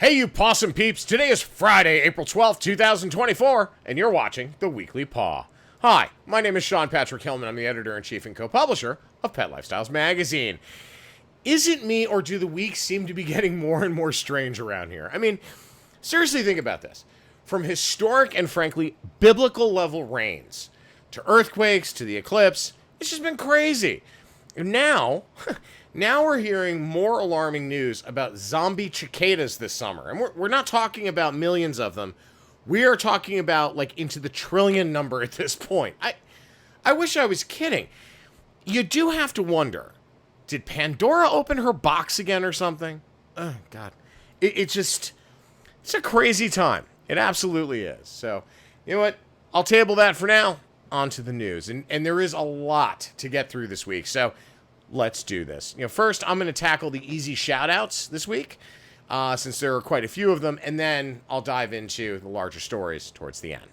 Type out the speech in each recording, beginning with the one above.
Hey, you possum peeps! Today is Friday, April 12th, 2024, and you're watching the Weekly Paw. Hi, my name is Sean Patrick Hillman. I'm the editor-in-chief and co-publisher of Pet Lifestyles magazine. Is it me, or do the weeks seem to be getting more and more strange around here? I mean, seriously think about this. From historic and, frankly, biblical level rains, to earthquakes, to the eclipse, it's just been crazy. And now we're hearing more alarming news about zombie cicadas this summer. And we're not talking about millions of them. We are talking about, like, into the trillion number at this point. I wish I was kidding. You do have to wonder, did Pandora open her box again or something? Oh, God. It's a crazy time. It absolutely is. So, you know what? I'll table that for now. On to the news. And there is a lot to get through this week. So, let's do this. First, I'm going to tackle the easy shout-outs this week, since there are quite a few of them, and then I'll dive into the larger stories towards the end.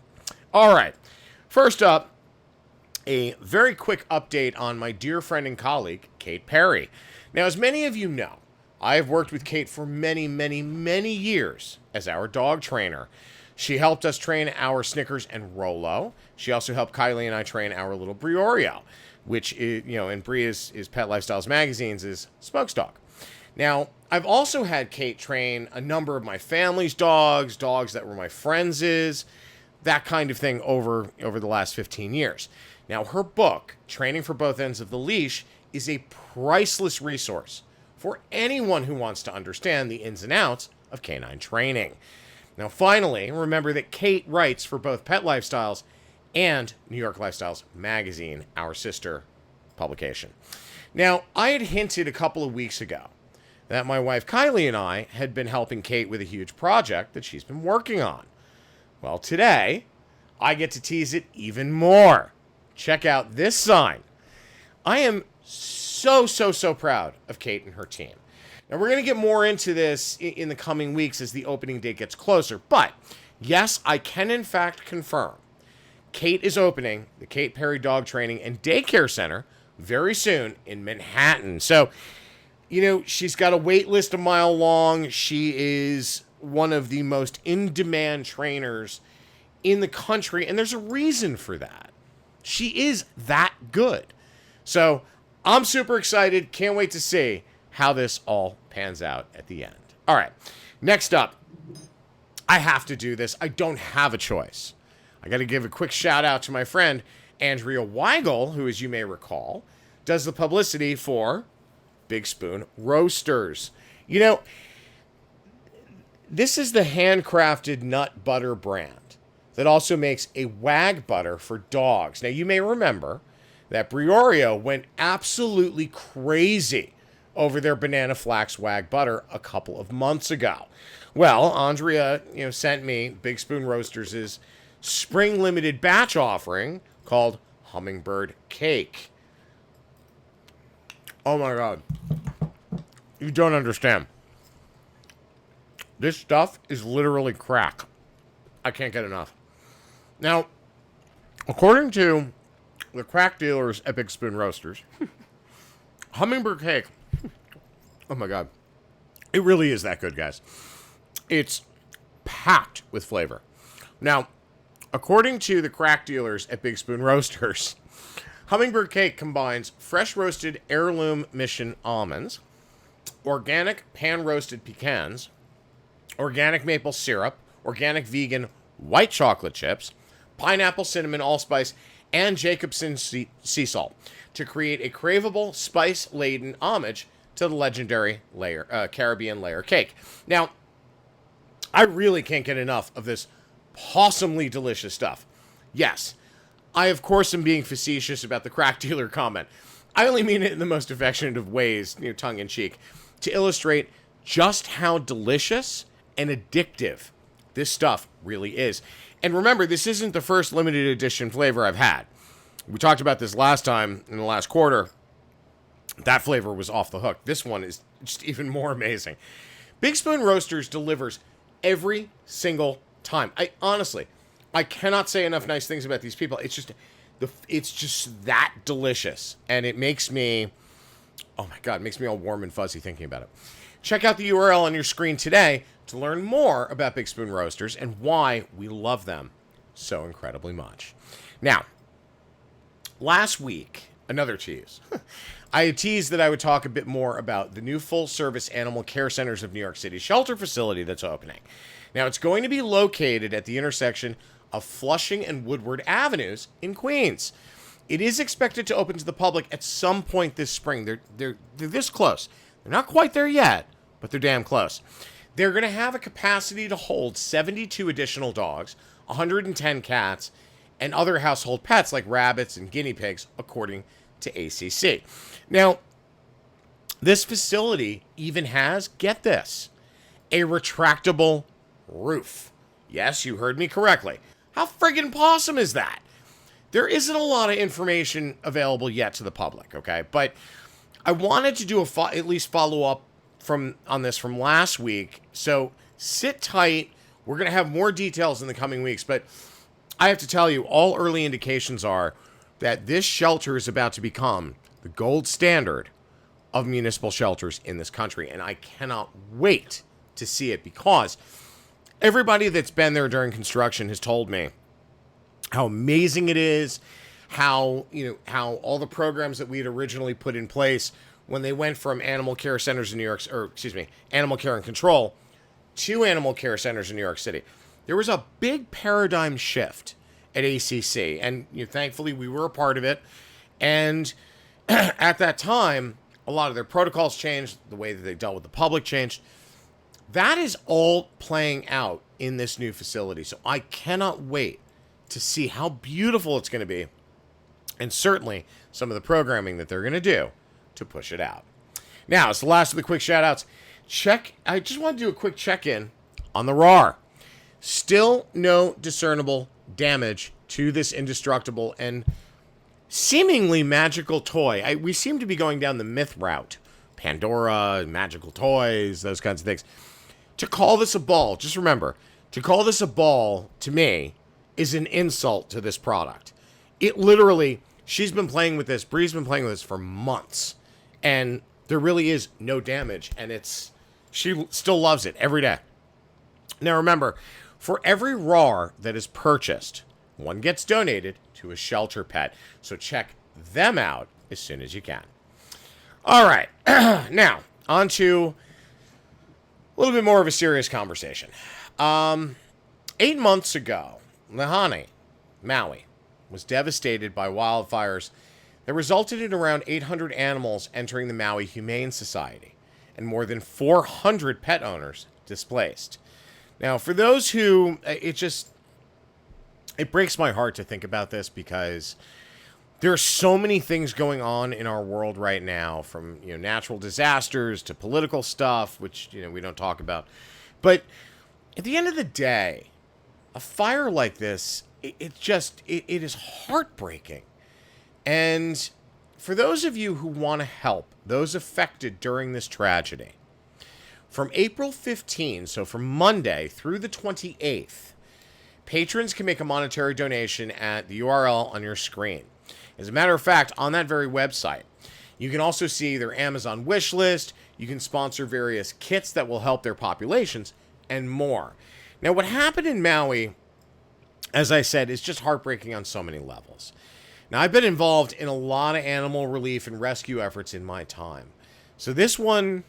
All right. First up, a very quick update on my dear friend and colleague, Kate Perry. Now, as many of you know, I have worked with Kate for many, many, many years as our dog trainer. She helped us train our Snickers and Rolo. She also helped Kylie and I train our little Briorio, which is, and Brie is Pet Lifestyles Magazine's is Smokes dog. Now, I've also had Kate train a number of my family's dogs that were my friends', that kind of thing over the last 15 years. Now, her book, Training for Both Ends of the Leash, is a priceless resource for anyone who wants to understand the ins and outs of canine training. Now, finally, remember that Kate writes for both Pet Lifestyles and New York Lifestyles Magazine, our sister publication. Now, I had hinted a couple of weeks ago that my wife Kylie and I had been helping Kate with a huge project that she's been working on. Well, today, I get to tease it even more. Check out this sign. I am so proud of Kate and her team. Now, we're going to get more into this in the coming weeks as the opening date gets closer. But, yes, I can in fact confirm Kate is opening the Kate Perry Dog Training and Daycare Center very soon in Manhattan. So, she's got a wait list a mile long. She is one of the most in-demand trainers in the country, and there's a reason for that. She is that good. So, I'm super excited. Can't wait to see how this all pans out at the end. All right, next up, I have to do this. I don't have a choice. I got to give a quick shout out to my friend Andrea Weigl, who, as you may recall, does the publicity for Big Spoon Roasters. This is the handcrafted nut butter brand that also makes a wag butter for dogs. Now, you may remember that Briorio went absolutely crazy over their banana flax wag butter a couple of months ago. Well, Andrea, sent me Big Spoon Roasters' spring limited batch offering called Hummingbird Cake. Oh my God. You don't understand. This stuff is literally crack. I can't get enough. Now, according to the crack dealers at Big Spoon Roasters, Hummingbird Cake, oh my God, it really is that good, guys. It's packed with flavor. Now, according to the crack dealers at Big Spoon Roasters, Hummingbird Cake combines fresh roasted heirloom mission almonds, organic pan-roasted pecans, organic maple syrup, organic vegan white chocolate chips, pineapple, cinnamon, allspice, and Jacobson sea salt to create a craveable, spice-laden homage to the legendary Caribbean layer cake. Now, I really can't get enough of this awesomely delicious stuff. Yes, I of course am being facetious about the crack dealer comment. I only mean it in the most affectionate of ways, tongue-in-cheek, to illustrate just how delicious and addictive this stuff really is. And remember, this isn't the first limited edition flavor I've had. We talked about this last time in the last quarter. That flavor was off the hook. This one is just even more amazing. Big Spoon Roasters delivers every single time. I cannot say enough nice things about these people. It's just that delicious. And it makes me, oh my God, it makes me all warm and fuzzy thinking about it. Check out the URL on your screen today to learn more about Big Spoon Roasters and why we love them so incredibly much. Now, last week, another tease. I had teased that I would talk a bit more about the new full-service Animal Care Centers of New York City shelter facility that's opening. Now, it's going to be located at the intersection of Flushing and Woodward Avenues in Queens. It is expected to open to the public at some point this spring. They're this close. They're not quite there yet, but they're damn close. They're going to have a capacity to hold 72 additional dogs, 110 cats, and other household pets like rabbits and guinea pigs, according to ACC. Now, this facility even has, get this, a retractable roof. Yes, you heard me correctly. How friggin' awesome is that? There isn't a lot of information available yet to the public, okay? But I wanted to do at least follow up on this from last week. So sit tight. We're going to have more details in the coming weeks. But I have to tell you, all early indications are that this shelter is about to become the gold standard of municipal shelters in this country. And I cannot wait to see it, because everybody that's been there during construction has told me how amazing it is, how all the programs that we had originally put in place when they went from animal care centers in New York, animal care and control to animal care centers in New York City. There was a big paradigm shift at ACC, and thankfully we were a part of it. And at that time, a lot of their protocols changed, the way that they dealt with the public changed. That is all playing out in this new facility. So I cannot wait to see how beautiful it's going to be, and certainly some of the programming that they're going to do to push it out. Now, it's the last of the quick shout-outs. I just want to do a quick check-in on the Rahr. Still no discernible damage to this indestructible and seemingly magical toy. We seem to be going down the myth route. Pandora, magical toys, those kinds of things. To call this a ball, just remember, to call this a ball, to me, is an insult to this product. It literally, she's been playing with this, Bree's been playing with this for months, and there really is no damage, and she still loves it every day. Now remember, for every Rahr that is purchased, one gets donated to a shelter pet, so check them out as soon as you can. All right, now, on to a little bit more of a serious conversation. 8 months ago, Lahaina, Maui, was devastated by wildfires that resulted in around 800 animals entering the Kaua'i Humane Society and more than 400 pet owners displaced. Now, for those who, it breaks my heart to think about this, because there are so many things going on in our world right now, from natural disasters to political stuff, which we don't talk about. But at the end of the day, a fire like this, it is heartbreaking. And for those of you who want to help those affected during this tragedy, from April 15, so from Monday through the 28th, patrons can make a monetary donation at the URL on your screen. As a matter of fact, on that very website, you can also see their Amazon wish list, you can sponsor various kits that will help their populations, and more. Now, what happened in Maui, as I said, is just heartbreaking on so many levels. Now, I've been involved in a lot of animal relief and rescue efforts in my time. So this one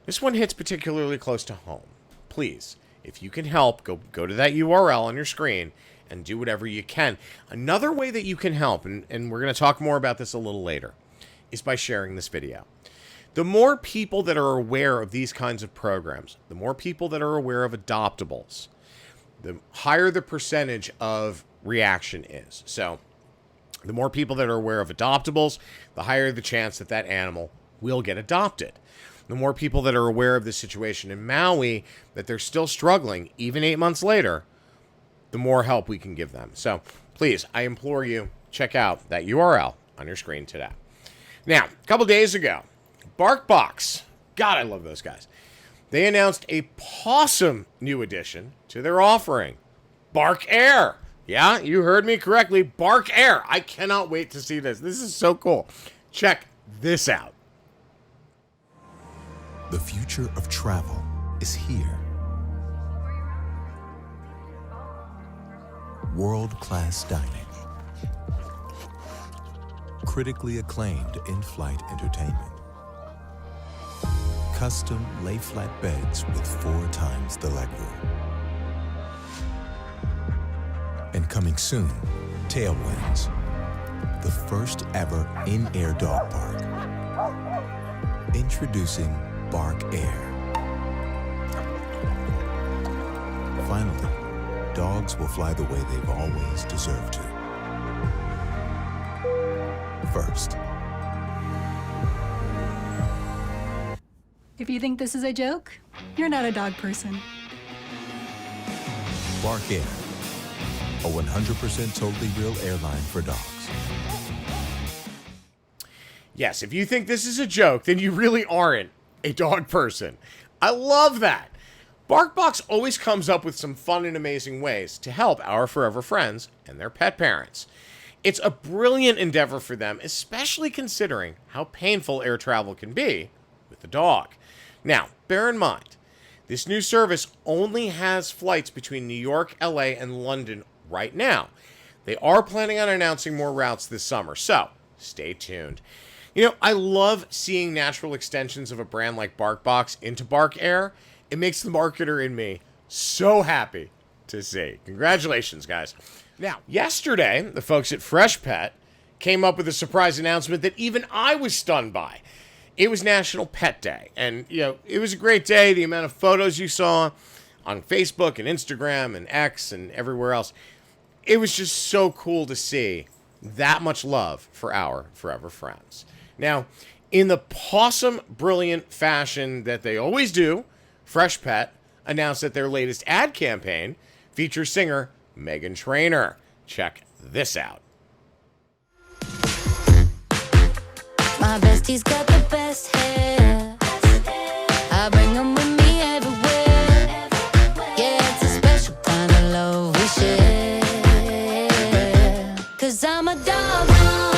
hits particularly close to home. Please, if you can help, go to that URL on your screen and do whatever you can. Another way that you can help, and we're going to talk more about this a little later, is by sharing this video. The more people that are aware of these kinds of programs, the more people that are aware of adoptables, the higher the percentage of reaction is. So the more people that are aware of adoptables, the higher the chance that that animal will get adopted. The more people that are aware of the situation in Maui, that they're still struggling, even 8 months later, the more help we can give them. So please, I implore you, check out that URL on your screen today. Now, a couple days ago, BarkBox, God, I love those guys. They announced a awesome new addition to their offering, Bark Air. Yeah, you heard me correctly, Bark Air. I cannot wait to see this. This is so cool. Check this out. The future of travel is here. World-class dining. Critically acclaimed in-flight entertainment. Custom lay-flat beds with 4 times the legroom. And coming soon, Tailwinds, the first ever in-air dog park. Introducing Bark Air. Finally, dogs will fly the way they've always deserved to. First. If you think this is a joke, you're not a dog person. Bark Air, a 100% totally real airline for dogs. Yes, if you think this is a joke, then you really aren't a dog person. I love that. BarkBox always comes up with some fun and amazing ways to help our forever friends and their pet parents. It's a brilliant endeavor for them, especially considering how painful air travel can be with the dog. Now, bear in mind, this new service only has flights between New York, LA, and London right now. They are planning on announcing more routes this summer, so stay tuned. You know, I love seeing natural extensions of a brand like BarkBox into Bark Air. It makes the marketer in me so happy to see. Congratulations, guys. Now, yesterday, the folks at Freshpet came up with a surprise announcement that even I was stunned by. It was National Pet Day, and, you know, it was a great day. The amount of photos you saw on Facebook and Instagram and X and everywhere else, it was just so cool to see that much love for our forever friends. Now, in the pawsome, brilliant fashion that they always do, Freshpet announced that their latest ad campaign features singer Meghan Trainor. Check this out. My bestie's got the best hair. I bring them with me everywhere. Yeah, it's a special kind of love we share. 'Cause I'm a dog mom,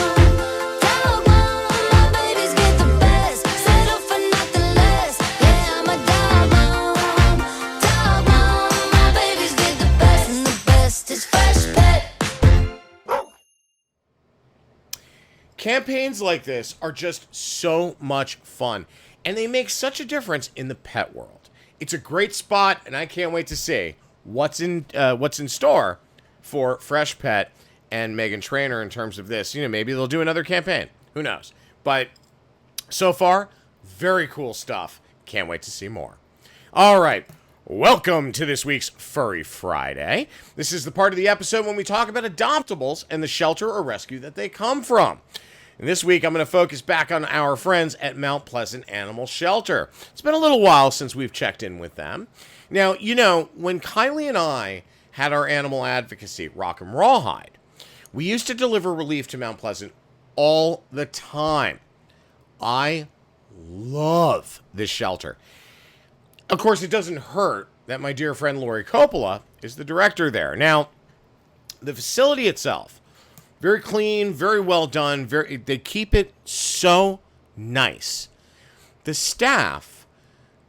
dog mom. My babies get the best, settle for nothing less. Yeah, I'm a dog mom, dog mom. My babies get the best, and the best is Freshpet. Campaigns like this are just so much fun, and they make such a difference in the pet world. It's a great spot, and I can't wait to see what's in store for Freshpet and Meghan Trainor in terms of this. You know, maybe they'll do another campaign. Who knows? But so far, very cool stuff. Can't wait to see more. All right. Welcome to this week's Furry Friday. This is the part of the episode when we talk about adoptables and the shelter or rescue that they come from. And this week, I'm going to focus back on our friends at Mount Pleasant Animal Shelter. It's been a little while since we've checked in with them. Now, you know, when Kylie and I had our animal advocacy, Rock 'em Rawhide, we used to deliver relief to Mount Pleasant all the time. I love this shelter. Of course, it doesn't hurt that my dear friend Lori Coppola is the director there. Now, the facility itself, very clean, very well done. They keep it so nice. The staff,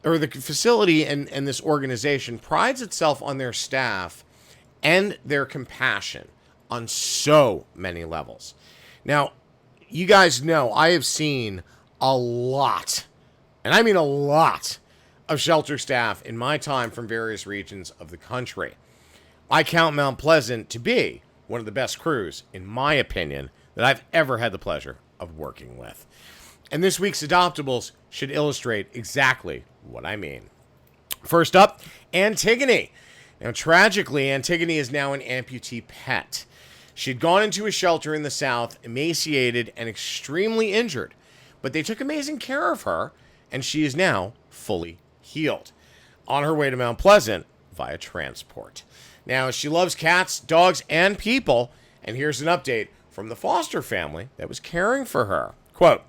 or the facility and this organization, prides itself on their staff and their compassion on so many levels. Now, you guys know I have seen a lot, and I mean a lot, of shelter staff in my time from various regions of the country. I count Mount Pleasant to be one of the best crews, in my opinion, that I've ever had the pleasure of working with. And this week's adoptables should illustrate exactly what I mean. First up, Antigone. Now, tragically, Antigone is now an amputee pet. She'd gone into a shelter in the South, emaciated and extremely injured, but they took amazing care of her, and she is now fully healed, on her way to Mount Pleasant via transport. Now, she loves cats, dogs, and people, and here's an update from the foster family that was caring for her. Quote,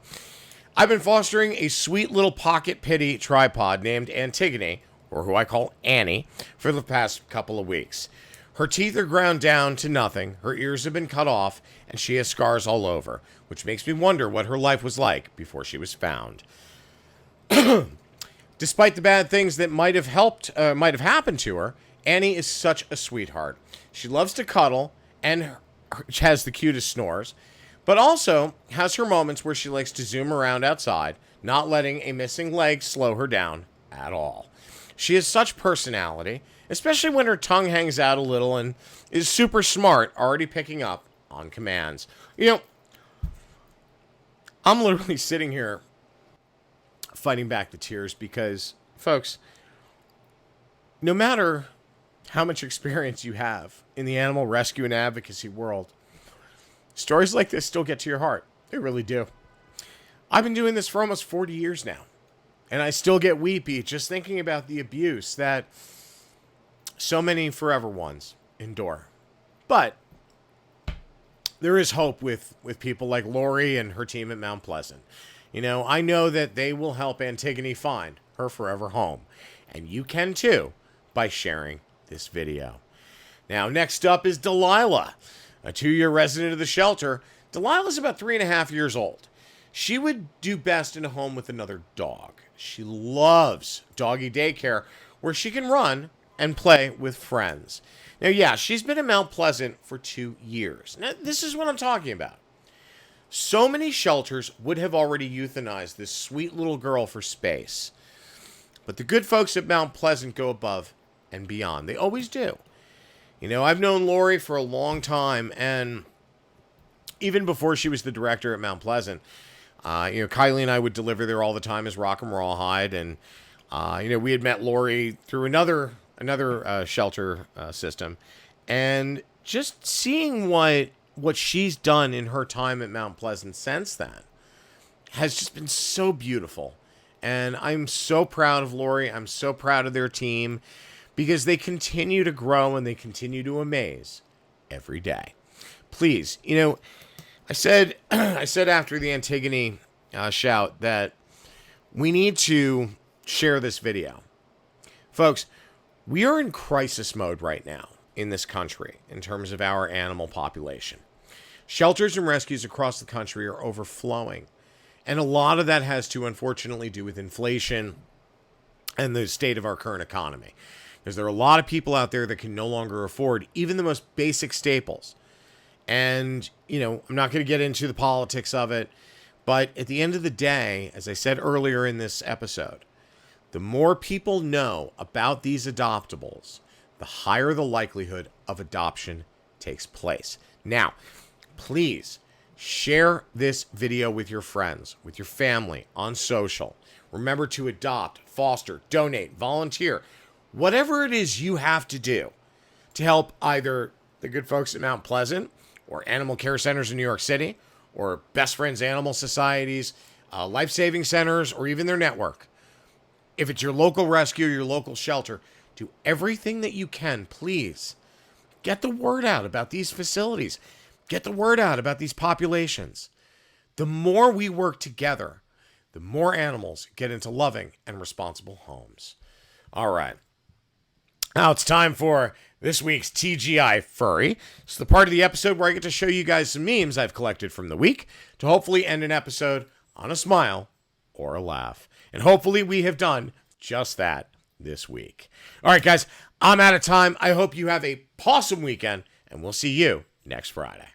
I've been fostering a sweet little pocket pitty tripod named Antigone, or who I call Annie, for the past couple of weeks. Her teeth are ground down to nothing, her ears have been cut off, and she has scars all over, which makes me wonder what her life was like before she was found. Despite the bad things that might have happened to her, Annie is such a sweetheart. She loves to cuddle and has the cutest snores, but also has her moments where she likes to zoom around outside, not letting a missing leg slow her down at all. She has such personality, especially when her tongue hangs out a little, and is super smart, already picking up on commands. You know, I'm literally sitting here fighting back the tears because, folks, no matter how much experience you have in the animal rescue and advocacy world, stories like this still get to your heart. They really do. I've been doing this for almost 40 years now, and I still get weepy just thinking about the abuse that so many forever ones endure. But there is hope with people like Lori and her team at Mount Pleasant. You know, I know that they will help Antigone find her forever home. And you can too by sharing this video. Now, next up is Delilah, a 2-year resident of the shelter. Delilah's about 3.5 years old. She would do best in a home with another dog. She loves doggy daycare where she can run and play with friends. Now, yeah, she's been in Mount Pleasant for 2 years. Now, this is what I'm talking about. So many shelters would have already euthanized this sweet little girl for space. But the good folks at Mount Pleasant go above and beyond. They always do. You know, I've known Lori for a long time, and even before she was the director at Mount Pleasant, Kylie and I would deliver there all the time as Rock and Rawhide, and we had met Lori through another shelter system, and just seeing what she's done in her time at Mount Pleasant since then has just been so beautiful. And I'm so proud of Lori. I'm so proud of their team because they continue to grow and they continue to amaze every day. Please, I said after the Antigone shout that we need to share this video. Folks, we are in crisis mode right now in this country in terms of our animal population. Shelters and rescues across the country are overflowing. And a lot of that has to, unfortunately, do with inflation and the state of our current economy. Because there are a lot of people out there that can no longer afford even the most basic staples. And, I'm not going to get into the politics of it. But at the end of the day, as I said earlier in this episode, the more people know about these adoptables, the higher the likelihood of adoption takes place. Now, please share this video with your friends, with your family, on social. Remember to adopt, foster, donate, volunteer, whatever it is you have to do to help either the good folks at Mount Pleasant or animal care centers in New York City or Best Friends Animal Societies, life-saving centers, or even their network. If it's your local rescue, your local shelter, do everything that you can, please. Get the word out about these facilities. Get the word out about these populations. The more we work together, the more animals get into loving and responsible homes. All right. Now it's time for this week's TGI Furry. It's the part of the episode where I get to show you guys some memes I've collected from the week to hopefully end an episode on a smile or a laugh. And hopefully we have done just that this week. All right, guys, I'm out of time. I hope you have a pawsome weekend, and we'll see you next Friday.